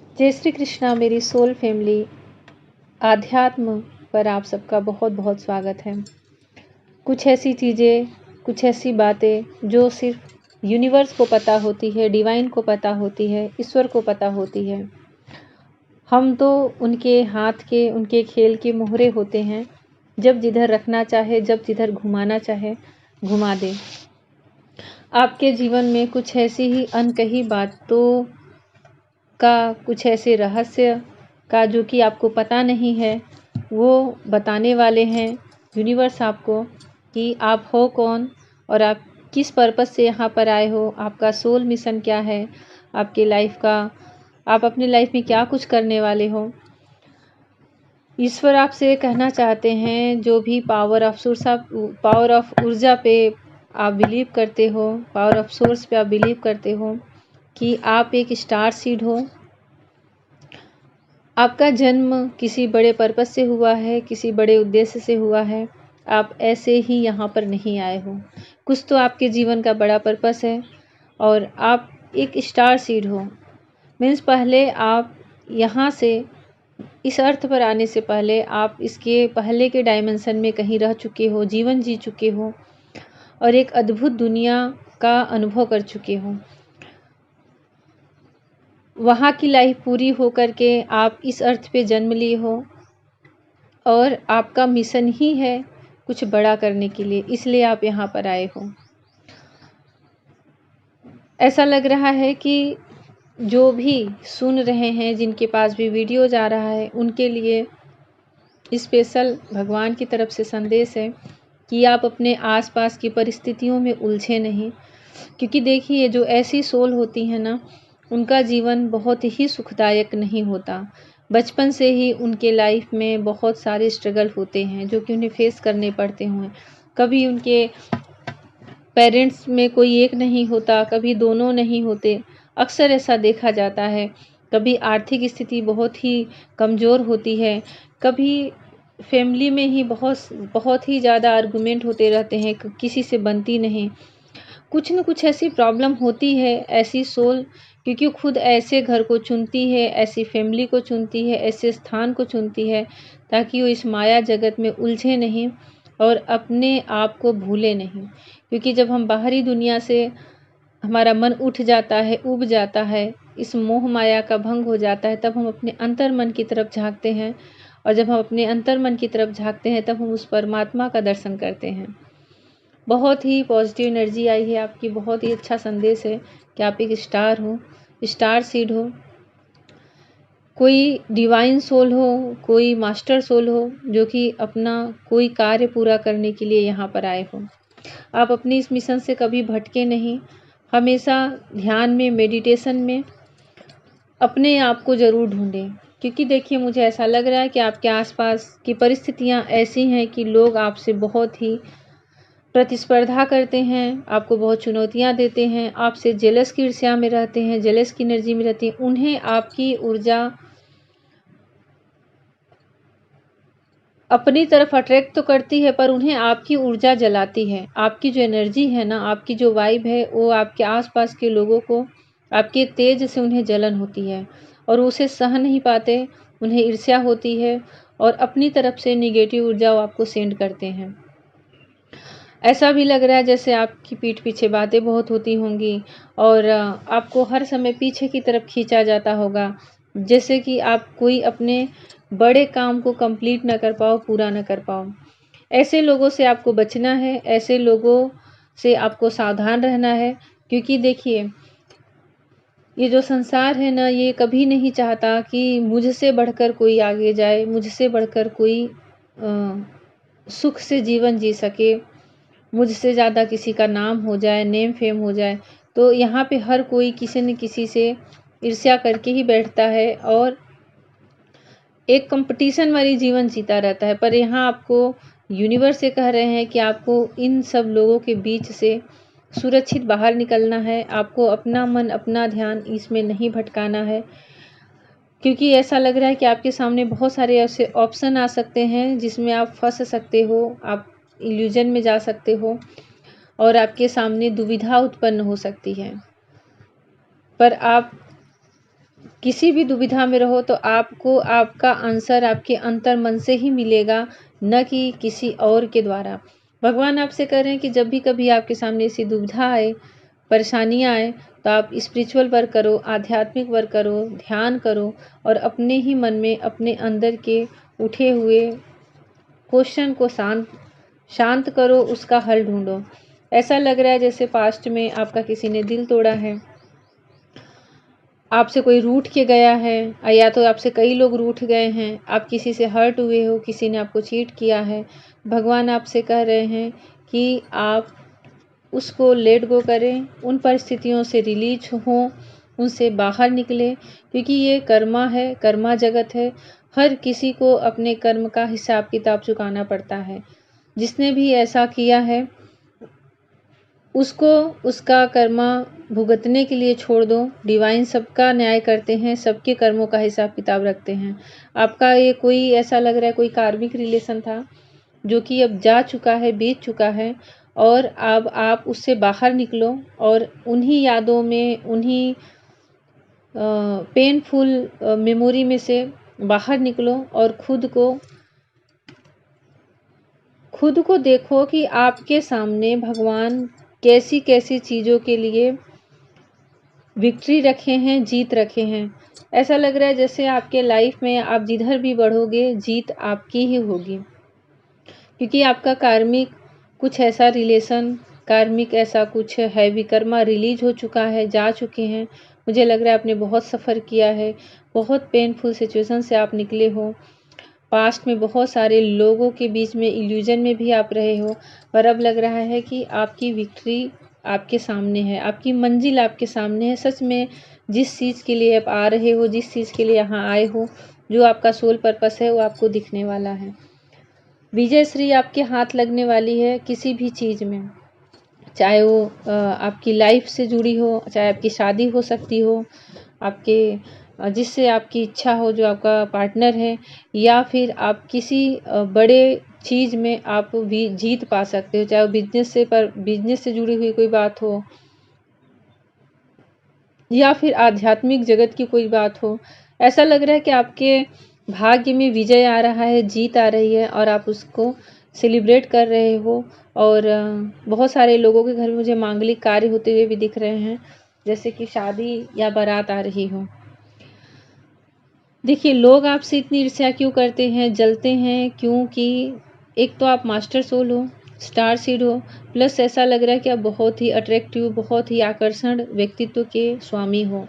जय श्री कृष्णा मेरी soul family. आध्यात्म पर आप सबका बहुत बहुत स्वागत है। कुछ ऐसी चीज़ें, कुछ ऐसी बातें जो सिर्फ यूनिवर्स को पता होती है, डिवाइन को पता होती है, ईश्वर को पता होती है। हम तो उनके हाथ के, उनके खेल के मोहरे होते हैं। जब जिधर रखना चाहे, जब जिधर घुमाना चाहे घुमा दे। आपके जीवन में कुछ ऐसी ही अनकही बातों का, कुछ ऐसे रहस्य का जो कि आपको पता नहीं है, वो बताने वाले हैं यूनिवर्स आपको कि आप हो कौन और आप किस पर्पस से यहाँ पर आए हो, आपका सोल मिशन क्या है, आपके लाइफ का, आप अपनी लाइफ में क्या कुछ करने वाले हो। ईश्वर आपसे कहना चाहते हैं, जो भी पावर ऑफ ऊर्जा पे आप बिलीव करते हो, पावर ऑफ सोर्स पे आप बिलीव करते हो कि आप एक स्टार सीड हो। आपका जन्म किसी बड़े पर्पस से हुआ है, किसी बड़े उद्देश्य से हुआ है। आप ऐसे ही यहाँ पर नहीं आए हो। कुछ तो आपके जीवन का बड़ा पर्पस है और आप एक स्टार सीड हो। मीन्स पहले आप यहाँ से, इस अर्थ पर आने से पहले आप इसके पहले के डायमेंशन में कहीं रह चुके हो, जीवन जी चुके हो और एक अद्भुत दुनिया का अनुभव कर चुके हो। वहाँ की लाइफ पूरी हो करके आप इस अर्थ पे जन्म लिए हो और आपका मिशन ही है कुछ बड़ा करने के लिए, इसलिए आप यहाँ पर आए हो। ऐसा लग रहा है कि जो भी सुन रहे हैं, जिनके पास भी वीडियो जा रहा है, उनके लिए स्पेशल भगवान की तरफ से संदेश है कि आप अपने आसपास की परिस्थितियों में उलझे नहीं। क्योंकि देखिए, जो ऐसी सोल होती है ना, उनका जीवन बहुत ही सुखदायक नहीं होता। बचपन से ही उनके लाइफ में बहुत सारे स्ट्रगल होते हैं जो कि उन्हें फेस करने पड़ते हैं। कभी उनके पेरेंट्स में कोई एक नहीं होता, कभी दोनों नहीं होते। अक्सर ऐसा देखा जाता है। कभी आर्थिक स्थिति बहुत ही कमज़ोर होती है, कभी फैमिली में ही बहुत ही ज़्यादा आर्गुमेंट होते रहते हैं, किसी से बनती नहीं। कुछ न कुछ ऐसी प्रॉब्लम होती है ऐसी सोल, क्योंकि खुद ऐसे घर को चुनती है, ऐसी फैमिली को चुनती है, ऐसे स्थान को चुनती है ताकि वो इस माया जगत में उलझे नहीं और अपने आप को भूले नहीं। क्योंकि जब हम बाहरी दुनिया से हमारा मन उठ जाता है, उब जाता है, इस मोह माया का भंग हो जाता है, तब हम अपने अंतर मन की तरफ झांकते हैं और जब हम अपने अंतर मन की तरफ झांकते हैं तब हम उस परमात्मा का दर्शन करते हैं। बहुत ही पॉजिटिव एनर्जी आई है आपकी, बहुत ही अच्छा संदेश है कि आप एक स्टार हो, स्टार सीड हो। कोई डिवाइन सोल हो, कोई मास्टर सोल हो जो कि अपना कोई कार्य पूरा करने के लिए यहाँ पर आए हो। आप अपनी इस मिशन से कभी भटके नहीं। हमेशा ध्यान में, मेडिटेशन में अपने आप को ज़रूर ढूंढें। क्योंकि देखिए, मुझे ऐसा लग रहा है कि आपके आसपास की परिस्थितियाँ ऐसी हैं कि लोग आपसे बहुत ही प्रतिस्पर्धा करते हैं, आपको बहुत चुनौतियाँ देते हैं, आपसे जेलस की ईर्ष्या में रहते हैं, जेलस की एनर्जी में रहती है। उन्हें आपकी ऊर्जा अपनी तरफ अट्रैक्ट तो करती है, पर उन्हें आपकी ऊर्जा जलाती है। आपकी जो एनर्जी है ना, आपकी जो वाइब है, वो आपके आसपास के लोगों को, आपके तेज से उन्हें जलन होती है और उसे सह नहीं पाते, उन्हें ईर्ष्या होती है और अपनी तरफ से निगेटिव ऊर्जा वो आपको सेंड करते हैं। ऐसा भी लग रहा है जैसे आपकी पीठ पीछे बातें बहुत होती होंगी और आपको हर समय पीछे की तरफ खींचा जाता होगा, जैसे कि आप कोई अपने बड़े काम को कंप्लीट ना कर पाओ, पूरा ना कर पाओ। ऐसे लोगों से आपको बचना है, ऐसे लोगों से आपको सावधान रहना है। क्योंकि देखिए, ये जो संसार है ना, ये कभी नहीं चाहता कि मुझसे बढ़कर कोई आगे जाए, मुझसे बढ़कर कोई सुख से जीवन जी सके, मुझसे ज़्यादा किसी का नाम हो जाए, नेम फेम हो जाए। तो यहाँ पे हर कोई किसी न किसी से ईर्ष्या करके ही बैठता है और एक कंपटीशन वाली जीवन जीता रहता है। पर यहाँ आपको यूनिवर्स से कह रहे हैं कि आपको इन सब लोगों के बीच से सुरक्षित बाहर निकलना है। आपको अपना मन, अपना ध्यान इसमें नहीं भटकाना है। क्योंकि ऐसा लग रहा है कि आपके सामने बहुत सारे ऐसे ऑप्शन आ सकते हैं जिसमें आप फंस सकते हो, आप इल्यूजन में जा सकते हो और आपके सामने दुविधा उत्पन्न हो सकती है। पर आप किसी भी दुविधा में रहो तो आपको आपका आंसर आपके अंतर मन से ही मिलेगा, न कि किसी और के द्वारा। भगवान आपसे कह रहे हैं कि जब भी कभी आपके सामने ऐसी दुविधा आए, परेशानियाँ आए, तो आप स्पिरिचुअल वर्क करो, आध्यात्मिक वर्क करो, ध्यान करो और अपने ही मन में अपने अंदर के उठे हुए क्वेश्चन को शांत करो, उसका हल ढूंढो। ऐसा लग रहा है जैसे पास्ट में आपका किसी ने दिल तोड़ा है, आपसे कोई रूठ के गया है, या तो आपसे कई लोग रूठ गए हैं, आप किसी से हर्ट हुए हो, किसी ने आपको चीट किया है। भगवान आपसे कह रहे हैं कि आप उसको लेट गो करें, उन परिस्थितियों से रिलीज हों, उनसे बाहर निकले, क्योंकि ये कर्मा है, कर्मा जगत है। हर किसी को अपने कर्म का हिसाब किताब चुकाना पड़ता है। जिसने भी ऐसा किया है उसको उसका कर्मा भुगतने के लिए छोड़ दो। डिवाइन सबका न्याय करते हैं, सबके कर्मों का हिसाब किताब रखते हैं। आपका ये कोई ऐसा लग रहा है कोई कार्मिक रिलेशन था जो कि अब जा चुका है, बीत चुका है, और अब आप उससे बाहर निकलो और उन्हीं यादों में, उन्हीं पेनफुल मेमोरी में से बाहर निकलो और खुद को देखो कि आपके सामने भगवान कैसी कैसी चीज़ों के लिए विक्ट्री रखे हैं, जीत रखे हैं। ऐसा लग रहा है जैसे आपके लाइफ में आप जिधर भी बढ़ोगे जीत आपकी ही होगी, क्योंकि आपका कार्मिक कुछ ऐसा रिलेशन, कार्मिक ऐसा कुछ हैवी कर्मा रिलीज हो चुका है, जा चुके हैं। मुझे लग रहा है आपने बहुत सफ़र किया है, बहुत पेनफुल सिचुएशन से आप निकले हो। पास्ट में बहुत सारे लोगों के बीच में इल्यूजन में भी आप रहे हो, पर अब लग रहा है कि आपकी विक्ट्री आपके सामने है, आपकी मंजिल आपके सामने है। सच में जिस चीज़ के लिए आप आ रहे हो, जिस चीज़ के लिए यहाँ आए हो, जो आपका सोल पर्पस है, वो आपको दिखने वाला है। विजय श्री आपके हाथ लगने वाली है किसी भी चीज़ में, चाहे वो आपकी लाइफ से जुड़ी हो, चाहे आपकी शादी हो सकती हो, आपके जिससे आपकी इच्छा हो, जो आपका पार्टनर है, या फिर आप किसी बड़े चीज़ में आप भी जीत पा सकते हो, चाहे वो बिजनेस से जुड़ी हुई कोई बात हो या फिर आध्यात्मिक जगत की कोई बात हो। ऐसा लग रहा है कि आपके भाग्य में विजय आ रहा है, जीत आ रही है और आप उसको सेलिब्रेट कर रहे हो। और बहुत सारे लोगों के घर में मुझे मांगलिक कार्य होते हुए भी दिख रहे हैं, जैसे कि शादी या बारात आ रही हो। देखिए, लोग आपसे इतनी ईर्ष्या क्यों करते हैं, जलते हैं, क्योंकि एक तो आप मास्टर सोल हो, स्टार सीड हो, प्लस ऐसा लग रहा है कि आप बहुत ही अट्रैक्टिव, बहुत ही आकर्षण व्यक्तित्व के स्वामी हो।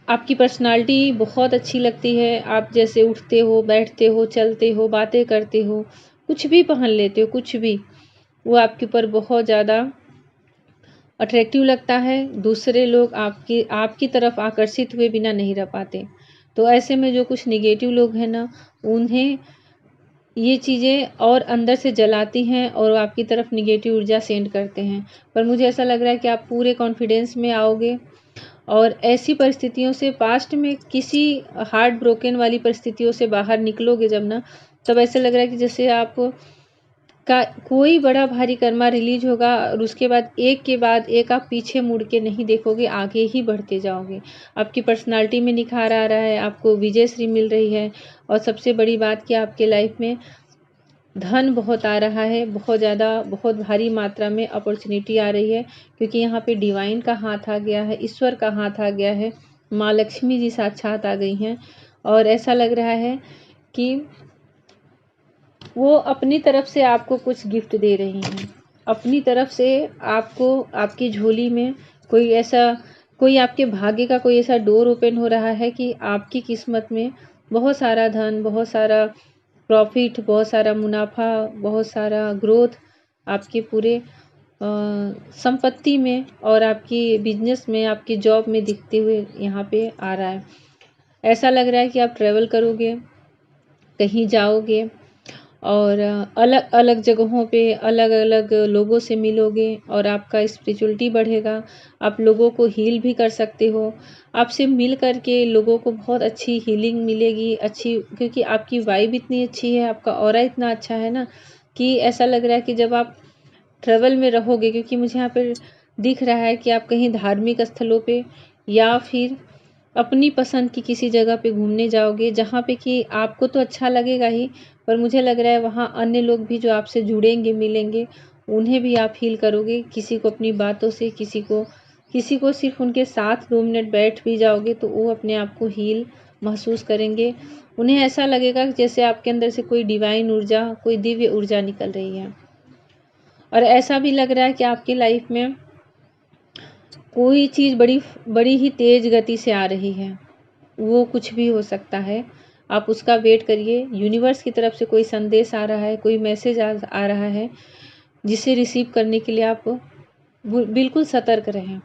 आपकी पर्सनालिटी बहुत अच्छी लगती है, आप जैसे उठते हो, बैठते हो, चलते हो, बातें करते हो, कुछ भी पहन लेते हो, कुछ भी, वो आपके ऊपर बहुत ज़्यादा अट्रैक्टिव लगता है। दूसरे लोग आपकी तरफ आकर्षित हुए बिना नहीं रह पाते। तो ऐसे में जो कुछ निगेटिव लोग हैं ना, उन्हें ये चीज़ें और अंदर से जलाती हैं और आपकी तरफ निगेटिव ऊर्जा सेंड करते हैं। पर मुझे ऐसा लग रहा है कि आप पूरे कॉन्फिडेंस में आओगे और ऐसी परिस्थितियों से, पास्ट में किसी हार्ट ब्रोकन वाली परिस्थितियों से बाहर निकलोगे जब ना, तब ऐसा लग रहा है कि जैसे आप का कोई बड़ा भारी कर्मा रिलीज होगा और उसके बाद एक आप पीछे मुड़ के नहीं देखोगे, आगे ही बढ़ते जाओगे। आपकी पर्सनालिटी में निखार आ रहा है, आपको विजय श्री मिल रही है, और सबसे बड़ी बात कि आपके लाइफ में धन बहुत आ रहा है, बहुत ज़्यादा, बहुत भारी मात्रा में अपॉर्चुनिटी आ रही है, क्योंकि यहाँ पे डिवाइन का हाथ आ गया है, ईश्वर का हाथ आ गया है, माँ लक्ष्मी जी साक्षात आ गई हैं। और ऐसा लग रहा है कि वो अपनी तरफ से आपको कुछ गिफ्ट दे रही हैं, अपनी तरफ से आपको, आपकी झोली में कोई आपके भाग्य का कोई ऐसा डोर ओपन हो रहा है कि आपकी किस्मत में बहुत सारा धन, बहुत सारा प्रॉफिट, बहुत सारा मुनाफा, बहुत सारा ग्रोथ आपके पूरे संपत्ति में और आपकी बिजनेस में, आपकी जॉब में दिखते हुए यहाँ पे आ रहा है। ऐसा लग रहा है कि आप ट्रैवल करोगे, कहीं जाओगे और अलग अलग जगहों पे अलग अलग लोगों से मिलोगे और आपका स्पिरिचुअलिटी बढ़ेगा। आप लोगों को हील भी कर सकते हो। आपसे मिल कर के लोगों को बहुत अच्छी हीलिंग मिलेगी, अच्छी, क्योंकि आपकी वाइब इतनी अच्छी है, आपका ऑरा इतना अच्छा है ना, कि ऐसा लग रहा है कि जब आप ट्रैवल में रहोगे, क्योंकि मुझे यहाँ पर दिख रहा है कि आप कहीं धार्मिक स्थलों पे या फिर अपनी पसंद की किसी जगह पे घूमने जाओगे जहाँ पे कि आपको तो अच्छा लगेगा ही, पर मुझे लग रहा है वहाँ अन्य लोग भी जो आपसे जुड़ेंगे, मिलेंगे, उन्हें भी आप हील करोगे। किसी को अपनी बातों से, किसी को सिर्फ उनके साथ 2 मिनट बैठ भी जाओगे तो वो अपने आप को हील महसूस करेंगे। उन्हें ऐसा लगेगा जैसे आपके अंदर से कोई डिवाइन ऊर्जा, कोई दिव्य ऊर्जा निकल रही है। और ऐसा भी लग रहा है कि आपकी लाइफ में कोई चीज़ बड़ी ही तेज़ गति से आ रही है। वो कुछ भी हो सकता है, आप उसका वेट करिए। यूनिवर्स की तरफ से कोई संदेश आ रहा है, कोई मैसेज आ रहा है, जिसे रिसीव करने के लिए आप बिल्कुल सतर्क रहें।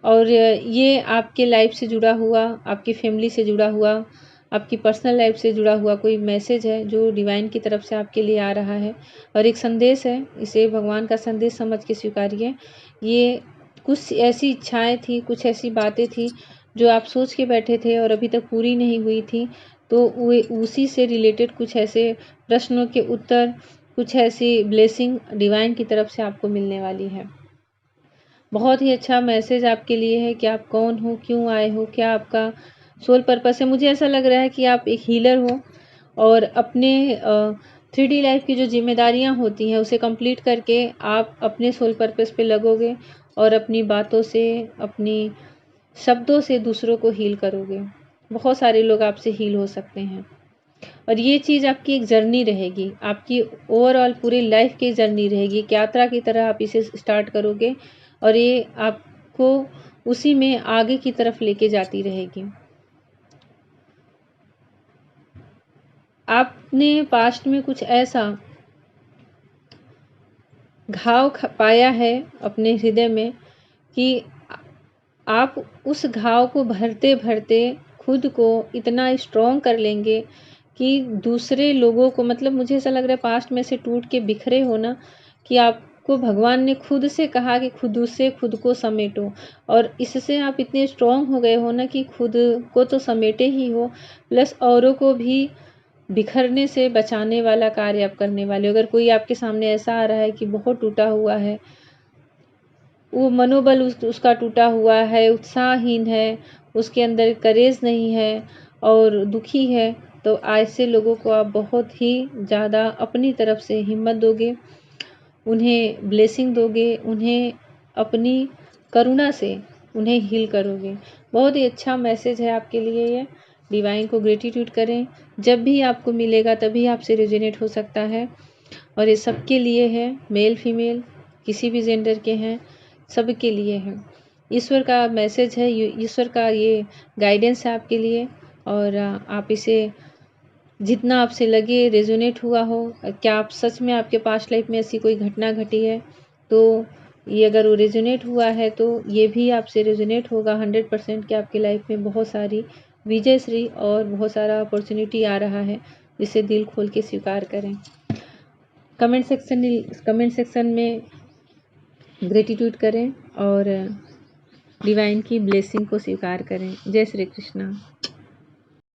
और ये आपके लाइफ से जुड़ा हुआ, आपकी फैमिली से जुड़ा हुआ, आपकी पर्सनल लाइफ से जुड़ा हुआ कोई मैसेज है जो डिवाइन की तरफ से आपके लिए आ रहा है और एक संदेश है। इसे भगवान का संदेश समझ के स्वीकारिए। ये कुछ ऐसी इच्छाएं थी, कुछ ऐसी बातें थी जो आप सोच के बैठे थे और अभी तक पूरी नहीं हुई थी, तो वो उसी से रिलेटेड कुछ ऐसे प्रश्नों के उत्तर, कुछ ऐसी ब्लेसिंग डिवाइन की तरफ से आपको मिलने वाली है। बहुत ही अच्छा मैसेज आपके लिए है कि आप कौन हो, क्यों आए हो, क्या आपका सोल पर्पस है। मुझे ऐसा लग रहा है कि आप एक हीलर हो और अपने 3D लाइफ की जो जिम्मेदारियां होती हैं उसे कंप्लीट करके आप अपने सोल पर्पस पे लगोगे और अपनी बातों से, अपनी शब्दों से दूसरों को हील करोगे। बहुत सारे लोग आपसे हील हो सकते हैं और ये चीज़ आपकी एक जर्नी रहेगी, आपकी ओवरऑल पूरी लाइफ की जर्नी रहेगी। एक यात्रा की तरह आप इसे स्टार्ट करोगे और ये आपको उसी में आगे की तरफ लेके जाती रहेगी। आपने पास्ट में कुछ ऐसा घाव पाया है अपने हृदय में कि आप उस घाव को भरते भरते खुद को इतना स्ट्रॉन्ग कर लेंगे कि दूसरे लोगों को, मतलब मुझे ऐसा लग रहा है पास्ट में से टूट के बिखरे हो ना, कि आपको भगवान ने खुद से कहा कि खुद को समेटो, और इससे आप इतने स्ट्रॉन्ग हो गए हो ना कि खुद को तो समेटे ही हो, प्लस औरों को भी बिखरने से बचाने वाला कार्य आप करने वाले हो। अगर कोई आपके सामने ऐसा आ रहा है कि बहुत टूटा हुआ है, वो मनोबल उसका टूटा हुआ है, उत्साहहीन है, उसके अंदर करेज नहीं है और दुखी है, तो ऐसे लोगों को आप बहुत ही ज़्यादा अपनी तरफ से हिम्मत दोगे, उन्हें ब्लेसिंग दोगे, उन्हें अपनी करुणा से उन्हें हील करोगे। बहुत ही अच्छा मैसेज है आपके लिए ये। डिवाइन को ग्रेटिट्यूड करें, जब भी आपको मिलेगा तभी आपसे रेजोनेट हो सकता है और ये सबके लिए है, मेल फीमेल किसी भी जेंडर के हैं, सबके लिए है। ईश्वर का मैसेज है, ईश्वर का ये गाइडेंस है आपके लिए और आप इसे जितना आपसे लगे रेजोनेट हुआ हो, क्या आप सच में आपके पास्ट लाइफ में ऐसी कोई घटना घटी है, तो ये अगर वो रेजोनेट हुआ है तो ये भी आपसे रेजोनेट होगा 100% कि आपकी लाइफ में बहुत सारी विजयश्री और बहुत सारा अपॉर्चुनिटी आ रहा है, जिसे दिल खोल के स्वीकार करें। कमेंट सेक्शन में ग्रेटिट्यूड करें और डिवाइन की ब्लेसिंग को स्वीकार करें। जय श्री कृष्णा।